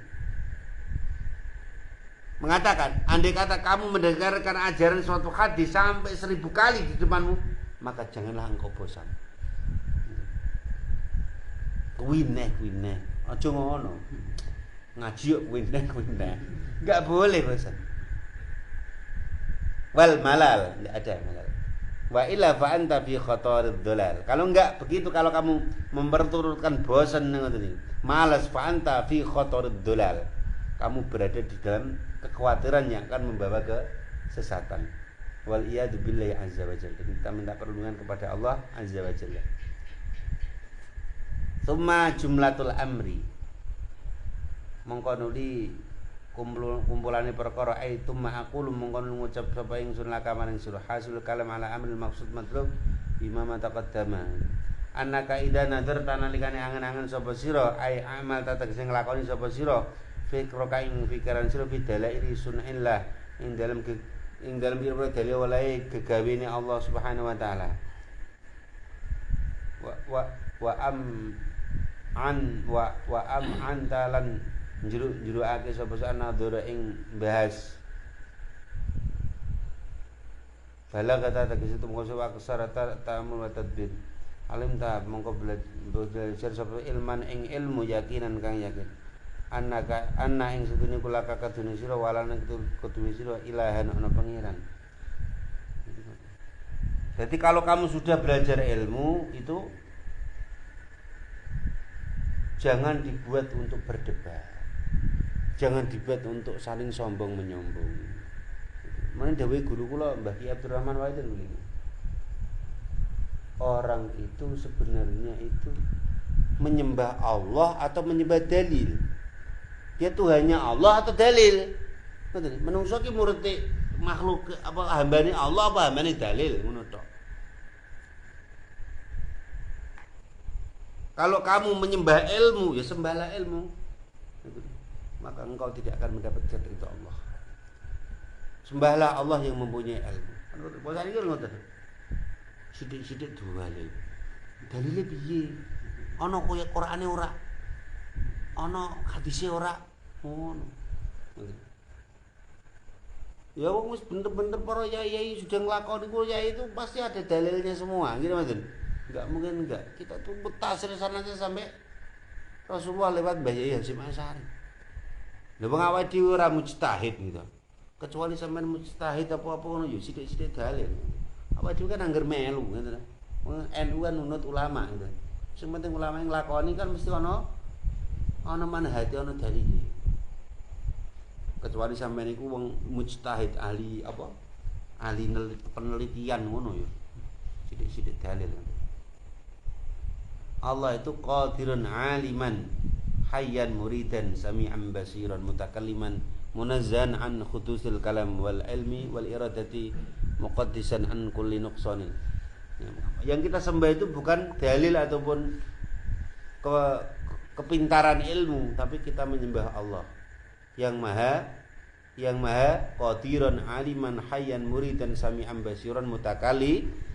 Mengatakan, andai kata kamu mendengarkan ajaran suatu hadis sampai 1000 kali di depanmu, maka janganlah engkau bosan. Kuwineh, aja ngono. Ngaji yo kuwineh. Enggak boleh bosan. Wal malal, enggak ada malal. Wa illa fa anta fi khatarid dhalal. Kalau enggak begitu, kalau kamu memperturutkan bosan ngoten iki, malas fa anta fi khatarid dhalal. Kamu berada di dalam kekhawatiran yang akan membawa ke sesatan. Wal iyadu billahi azza wa jalla. Kita minta perlindungan kepada Allah azza wa jalla. Tsumma jumlatul amri. Mongko nuli kumpulane perkara aitu ma aqulu mongko ngucap sapa ingsun laka maring sira hasil kalam ala amril maksud matlub bima taqaddama. Annaka idza nadarta nalikane angen-angen sapa sira ai amal tatek sing nglakoni sapa sira fikroka ing pikiran sira bidalairi sunnillah ing dalam pira dalil walai gegawene Allah Subhanahu wa taala wa am antalan juru-juruake sapa sana dora ing bahas bala kata tegese tumko sewa kesarata ta'amul wa tadbir alim ta mongko belajar sapa ilman ing ilmu yakinan kang yakin anna ing sedune kula kakadune sira walane kedune sira ilahan ana pangeran. Jadi kalau kamu sudah belajar ilmu itu jangan dibuat untuk berdebat. Jangan dibuat untuk saling sombong menyombong. Mana dawuh guru kula Mbah Ki Abdurrahman Wahid begini. Orang itu sebenarnya itu menyembah Allah atau menyembah dalil. Dia Tuhannya Allah atau dalil. Menungso ki murid makhluk apa hambane Allah apa hambane dalil ngono tok. Kalau kamu menyembah ilmu ya sembahlah ilmu. maka engkau tidak akan mendapatkan ridha Allah. Sembahlah Allah yang mempunyai ilmu. Bosan iki ngoten. Sithik-sithik diwale. Dalile piye? Ana kaya Qur'ane ora? Ana hadise ora? Ngono. Ya wong wis bener-bener para yai sudah nglakoni ku yai itu pasti ada dalilnya semua, gitu mboten? Enggak mungkin enggak. Kita tuh mutasir sananya sampai Rasulullah lewat Mbah Yai Hasyim Asy'ari. Lha wong awake dhewe ora mujtahid gitu. Kecuali sampean mujtahid apa-apa ngono ya sithik-sithik dalil. Awake dhewe kan angger melu ngoten. Wong NU kan nunut ulama gitu. Sing penting ulama yang nglakoni kan mesti ana manhaj, ana dalil. Kecuali sampean iku wong mujtahid ahli apa? Ahli penelitian ngono ya. Sithik-sithik dalil. Allah itu qadirun aliman hayyan muridan sami'an basiran mutakalliman munazzan an khudusil kalam wal ilmi wal iradati muqaddisan an kulli nuqsanin. Yang kita sembah itu bukan dalil ataupun kepintaran ilmu, tapi kita menyembah Allah yang maha qadirun aliman hayyan muridan sami'an basiran mutakalli,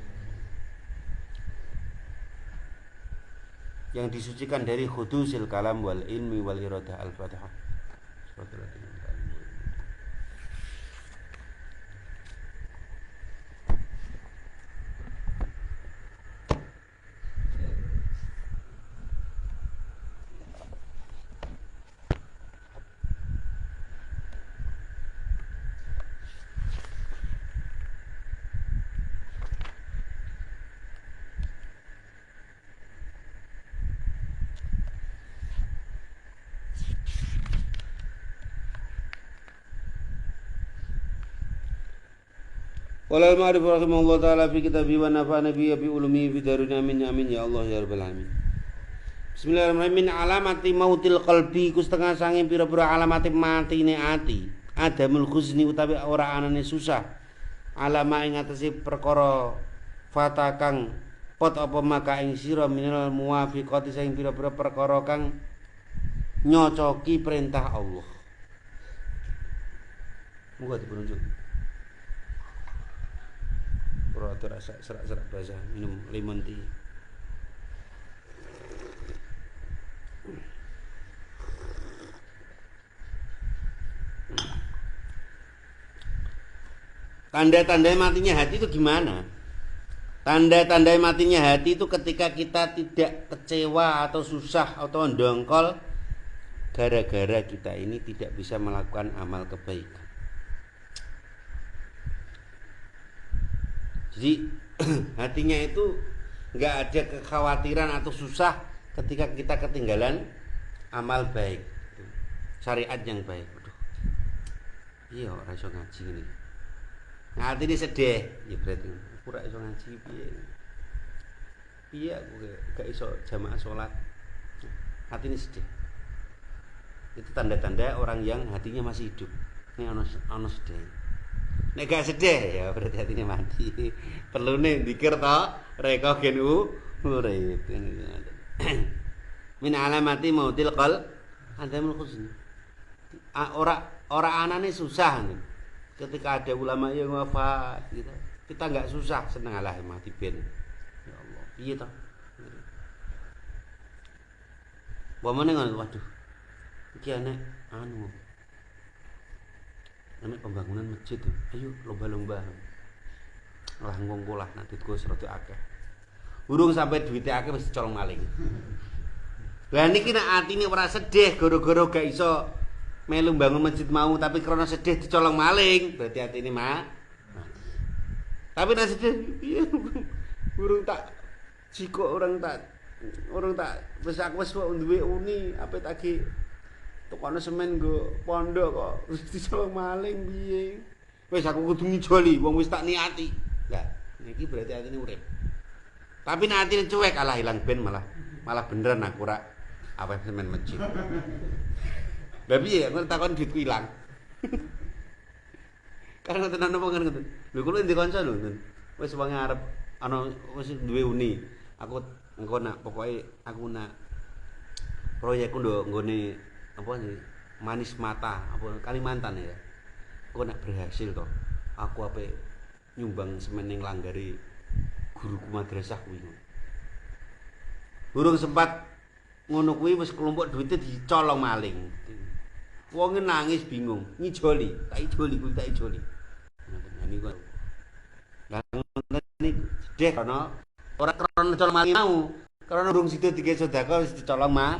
yang disucikan dari khudusil kalam wal ilmi wal iradah. Al-Fatihah. Qala al-ma'rif rahimahullah ta'ala fi kitabi wa nafa'ana bi ulumi fi darina amin amin ya Allah ya rabbal alamin. Bismillahirrahmanirrahim. Alamati mautil qalbi ku setengah sange pira-pira alamati matine ati. Adamul khuzni utawi ora anane susah. Alama ing atase perkara fata kang pot apa maka ing sira minal muwafiqati sing pira-pira perkara kang nyocoki perintah Allah. Muga dipunjuk. Rada rasa serak-serak basah minum lemon tea. Tanda-tanda matinya hati itu gimana? Tanda-tanda matinya hati itu ketika kita tidak kecewa atau susah atau dongkol gara-gara kita ini tidak bisa melakukan amal kebaikan. Jadi hatinya itu nggak ada kekhawatiran atau susah ketika kita ketinggalan amal baik, syariat yang baik. Aduh, iya ora iso ngaji ini. Nah, hati ini sedih, ya berarti aku ora iso ngaji piye. Piye aku gak iso jamaah sholat. Hati ini sedih. Itu tanda-tanda orang yang hatinya masih hidup. Ini ono sedih. Nek gak sedih ya berarti hatinya mati. Perlu nih dikir toh reka gen urip. Min alamati mautil qal adamul khusn. Ora anane susah nih. Ketika ada ulama yang wafat gitu. Kita enggak susah, seneng alah mati ben. Ya Allah, piye toh? Bomane ngono, waduh. Iki anek anu pembangunan masjid, ayo lomba-lomba lah ngongkolah nanti Gus rada akeh. Urung sampai duitnya akeh wis dicolong maling. Lah niki nek atine ora sedih gara-gara gak iso melu bangun masjid mau tapi krana sedih dicolong maling, berarti atine mati. Tapi nek sedih iya urung tak jiko orang tak wis aku wis duwe uni apa tak tukane semen nggo pondok kok wis dicolong maling piye. Wis aku kudu ngijoli wong wis tak niati. Lah, niki berarti atine urip. Tapi nek atine cuek alah ilang ben malah beneran aku ora apa semen masjid. Lah piye aku takon duitku ilang. Karena ngoten napa ngoten. Lho kula ndek kanca lho ngoten. Wis wong arep ana wis duwe uni. Aku engko nak pokoke aku nak proyekku nduk nggone apa sih manis mata apa Kalimantan ya. Kok nek berhasil toh. Aku ape nyumbang semen ning langgare guruku madrasah kuwi. Burung sempat ngono kuwi wis kelompok duitnya dicolong maling. Wonge nangis bingung, ngijoli, tak ijoli kuwi tak ijoli. Nah niku. Lah ngoten niku sedih karena ora krana colong maling mau, karena burung sida dikek sedekah wis dicolong mah.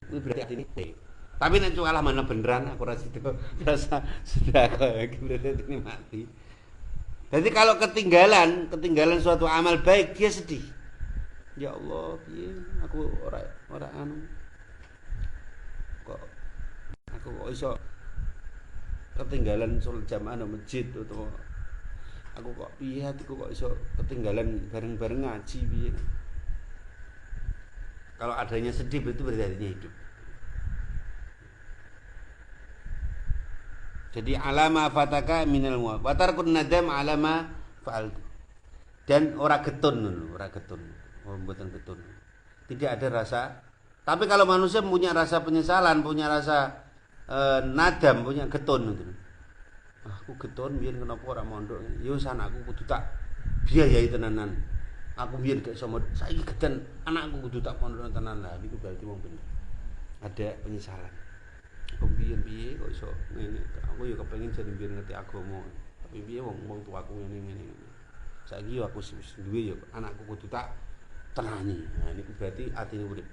Kuwi berarti atine. Tapi nek kalah mana beneran aku ora sida rasa sedekah iki berarti atine mati. Jadi kalau ketinggalan suatu amal baik dia sedih. Ya Allah, piye aku ora anu. Kok aku kok iso ketinggalan sholat jamaah nang masjid atau aku kok piye hatiku kok iso ketinggalan bareng-bareng ngaji piye. Kalau adanya sedih itu berarti hatinya hidup. Jadi alama fataka minal mu'ab. Wa tarkun nadam alama fa'al. Dan ora getun. Orang mboten getun. Tidak ada rasa. Tapi kalau manusia punya rasa penyesalan, punya rasa nadam, punya getun gitu. Aku getun biyen kenapa ora mondok. Ya wis anakku kudu tak biayai tenanan. Aku biyen gak iso saiki geden anakku kudu tak pondok tenan. Lah niku berarti wong bener. Ada penyesalan. Aku biyen piye kok iso ngene. Aku ya kepengin jadi biyen ngerti agama. Tapi piye wong tuaku ngene. Saiki aku wis duwe ya anakku kudu tak tenani. Nah niku berarti atine urip.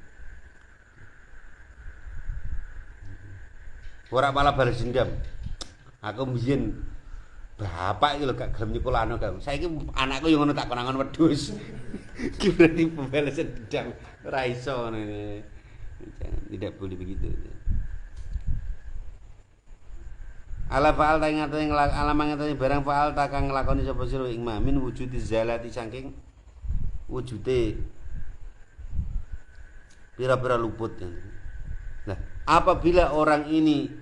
Ora malah balas dendam. Aku mbiyen bapak iki lho gak gelem nyekolahno kae. Saiki anakku yo ngono tak konangan wedhus. Iki berarti pembalasan dendam. Ora iso ngene. Jangan, tidak boleh begitu. Ala faal ta ing atene alamang atene barang faal ta kang nglakoni sapa sira ing min wujudi zalati saking wujude pira-pira luput. Nah, apabila orang ini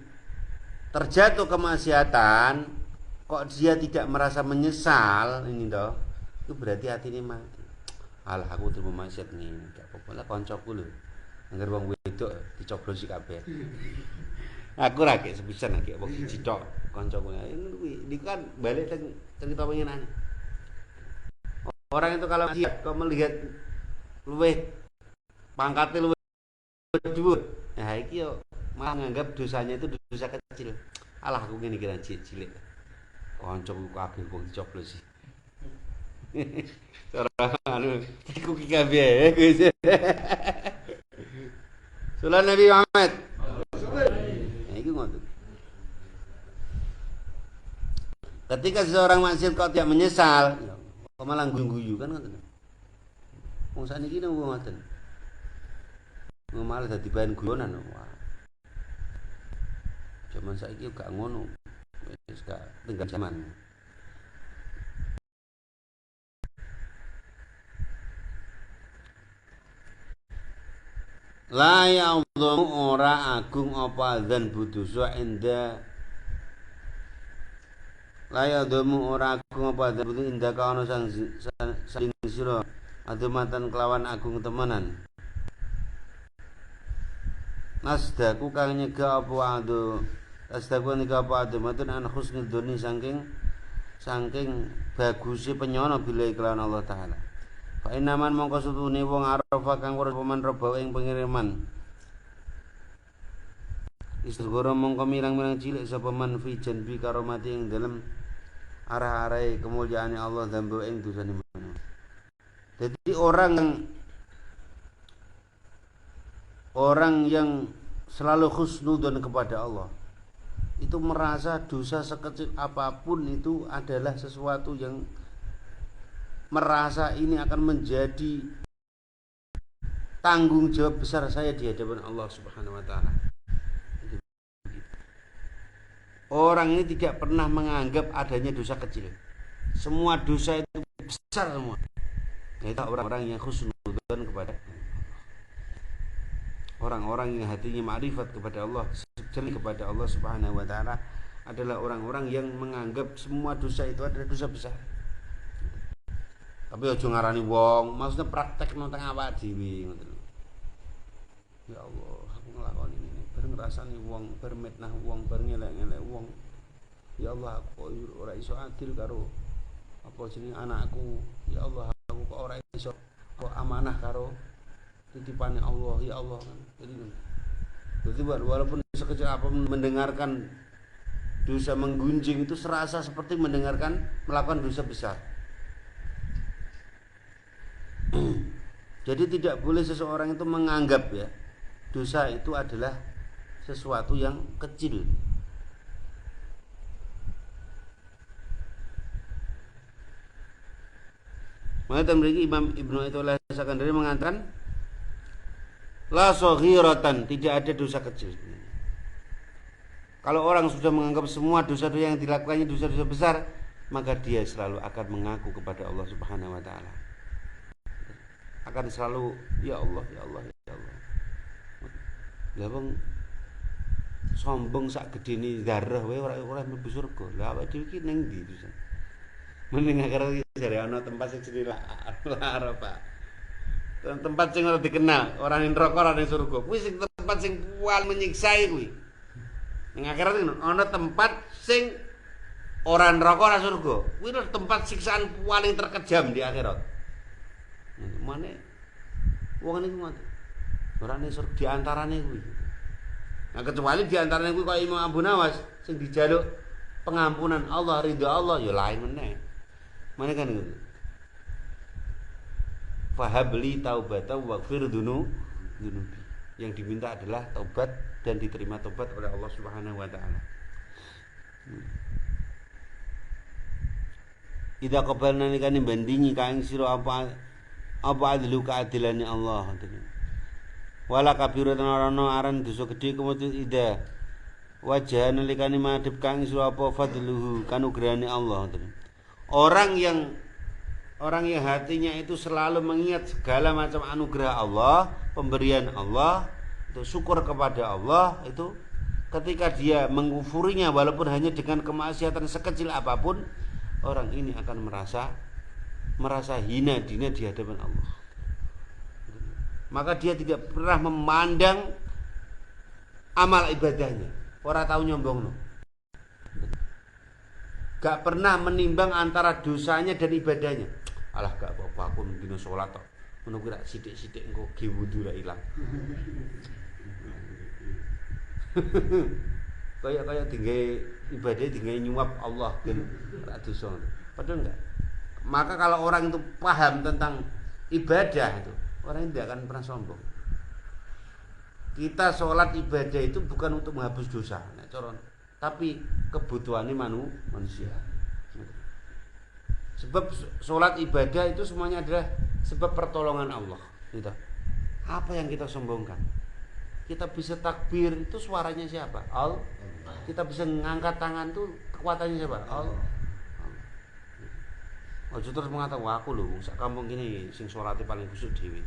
terjatuh kemaksiatan kok dia tidak merasa menyesal ini toh, itu berarti hatinya mati. Alah aku terima maksiat ngene, gak apa-apa lah kancaku lho. Angger wong wedok dicoblosi kabeh. Aku ra kek sepisan lagi wong siji tok kancaku. Niku kan balik teng cerita pengenane. Orang itu kalau kau melihat luweh pangkatnya luweh dhuwur. Nah iki yo malah nganggap dosanya itu dosa kecil. Alah aku ngene kira cilik. Kancaku kabeh wong dicoblosi. Cara anu iku ki kabeh Gus. Sallallahu Nabi Muhammad. Itu ngoten. Ketika seseorang maksiat kok tidak menyesal, kok malah guyu-guyu kan ngoten. Wong sakniki nang ngoten. Malah dadi bahan guyonan. Wah. Zaman saiki gak ngono. Wis gak tinggal zaman. La ya'dhamu ora agung apa dzan budusa inda la ya'dhamu ora agung apa dzan budu inda kaono sang sira adumatan kelawan agung temenan. Nasdaku kang nyegah apa adu nasdaku nyegah apa adumatun an husnul duni saking bagusi penyono bila iklan Allah Ta'ala. Fa inaman mongko sutune wong arafa kang weruh paman reba ing pengiriman. Istigoro mongko mirang-mirang cilik sapa man fi janbi karomati ing dalem arah-arahe kemuliaane Allah dambo ing dosane maneh. Jadi orang yang selalu husnudzon kepada Allah itu merasa dosa sekecil apapun itu adalah sesuatu yang merasa ini akan menjadi tanggung jawab besar saya di hadapan Allah Subhanahu wa taala. Orang ini tidak pernah menganggap adanya dosa kecil. Semua dosa itu besar semua. Itu orang-orang yang husnudzon kepada orang-orang yang hatinya ma'rifat kepada Allah, jeli kepada Allah Subhanahu wa taala adalah orang-orang yang menganggap semua dosa itu adalah dosa besar. Tapi aja ngarani wong, maksudnya praktek nang awak dhewe ngoten. Ya Allah, aku nglakoni ini bareng ngrasani wong, bar mitnah wong, bar ngelek-ngelek wong. Ya Allah, aku ora iso adil karo apa jenenge anakku. Ya Allah, aku kok ora iso amanah karo titipane Allah. Ya Allah. Jadi walaupun sekecil apa mendengarkan dosa menggunjing itu serasa seperti melakukan dosa besar. Jadi tidak boleh seseorang itu menganggap ya dosa itu adalah sesuatu yang kecil. Maka memiliki Imam Ibnu Athaillah Sakandari mengatakan la saghiratan, tidak ada dosa kecil. Kalau orang sudah menganggap semua dosa-dosa yang dilakukannya dosa-dosa besar, maka dia selalu akan mengaku kepada Allah Subhanahu wa taala. Akan selalu ya Allah, ya Allah, ya Allah. Lah wong sombong sak gedene darah wae ora mlebu surga. Lah awake dhewe iki ning ndi to? Mending akhirnya jare ana tempat sing jenenge lara, Pak. Tempat sing ora dikenal, ora ning neraka, ora ning surga. Kuwi sing tempat sing paling menyiksa kuwi. Ning akhirat ana tempat sing ora neraka, ora surga. Kuwi tempat siksaan paling terkejam di akhirat. Mane wong niku ngoten. Ora ning surga di antarane kuwi. Nah kecuali di antarane kuwi kaya Imam Abu Nawas sing dijaluk pengampunan Allah, ridha Allah ya lain meneh. Mana kan gitu. Fahabli taubatan waghfir dunubi. Yang diminta adalah taubat dan diterima taubat oleh Allah Subhanahu wa taala. Idza qabalna nikane bandingi kaing sira apa adlu keadilane Allah. Wala kabiratan arana aran dosa gedhe kemudian ida wajah nalikane madhep kaing sira apa fadluhu kanugrahane Allah. Orang yang hatinya itu selalu mengingat segala macam anugerah Allah, pemberian Allah, itu syukur kepada Allah, itu ketika dia mengkufurinya walaupun hanya dengan kemaksiatan sekecil apapun, orang ini akan merasa hina dina di hadapan Allah. Maka dia tidak pernah memandang amal ibadahnya, ora tahu nyombongno. Gak pernah menimbang antara dosanya dan ibadahnya. Alah gak apa-apa aku dino salat tok. Ngono kuwi rak sithik-sithik engko ge wudu ra ilang. Kayak tinggal ibadah tinggal nyuap Allah ben ora dosa. Padahal enggak. Maka kalau orang itu paham tentang ibadah itu, orang itu tidak akan pernah sombong. Kita sholat ibadah itu bukan untuk menghapus dosa, tapi kebutuhannya manusia. Sebab sholat ibadah itu semuanya adalah sebab pertolongan Allah. Gitu. Apa yang kita sombongkan? Kita bisa takbir itu suaranya siapa? Allah. Kita bisa mengangkat tangan itu kekuatannya siapa? Allah. Ojo terus mengatakan wah aku loh, sak kampung gini sing sholatnya paling khusyuk dewi.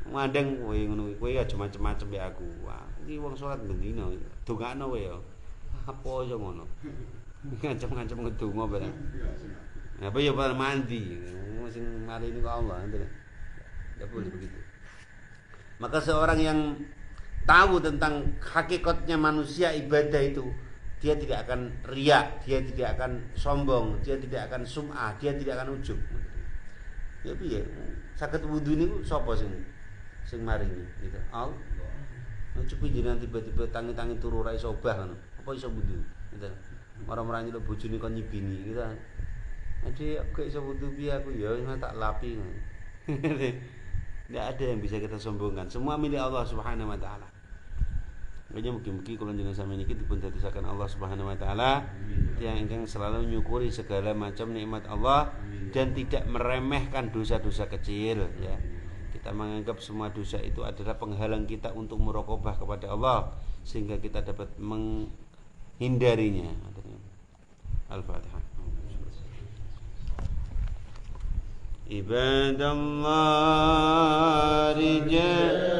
Mandeng kowe ngono kowe aja macem-macem ya aku. Wah, iki wong salat bendina. Dongakno kowe ya. Apa ya ngono. Ngancem-ngancem ngedonga bareng. Apa ya bar mandi. Sing mari ini kok Allah. Tidak boleh begitu. Maka seorang yang tahu tentang hakikatnya manusia ibadah itu, dia tidak akan riak, dia tidak akan sombong, dia tidak akan sum'ah, dia tidak akan ujub. Ya piye? Saged wudu niku sapa sing maringi gitu. Allah. Cukup jenengan tiba-tiba tangi-tangi turu ra iso obah ngono. Apa iso wudu? Gitu. Orang-orang nyeluk bojone kon nyibini gitu. Ade kok iso wudu piye aku ya tak lapi ngono. Tidak ada yang bisa kita sombongkan. Semua milik Allah Subhanahu wa taala. Makanya mugi-mugi kula jenengan sami niki dipun dadosaken Allah Subhanahu wa taala yang ingkang selalu nyukuri segala macam nikmat Allah dan tidak meremehkan dosa-dosa kecil ya. Kita menganggap semua dosa itu adalah penghalang kita untuk muraqabah kepada Allah sehingga kita dapat menghindarinya. Al-Fatihah. Ibadallah rijal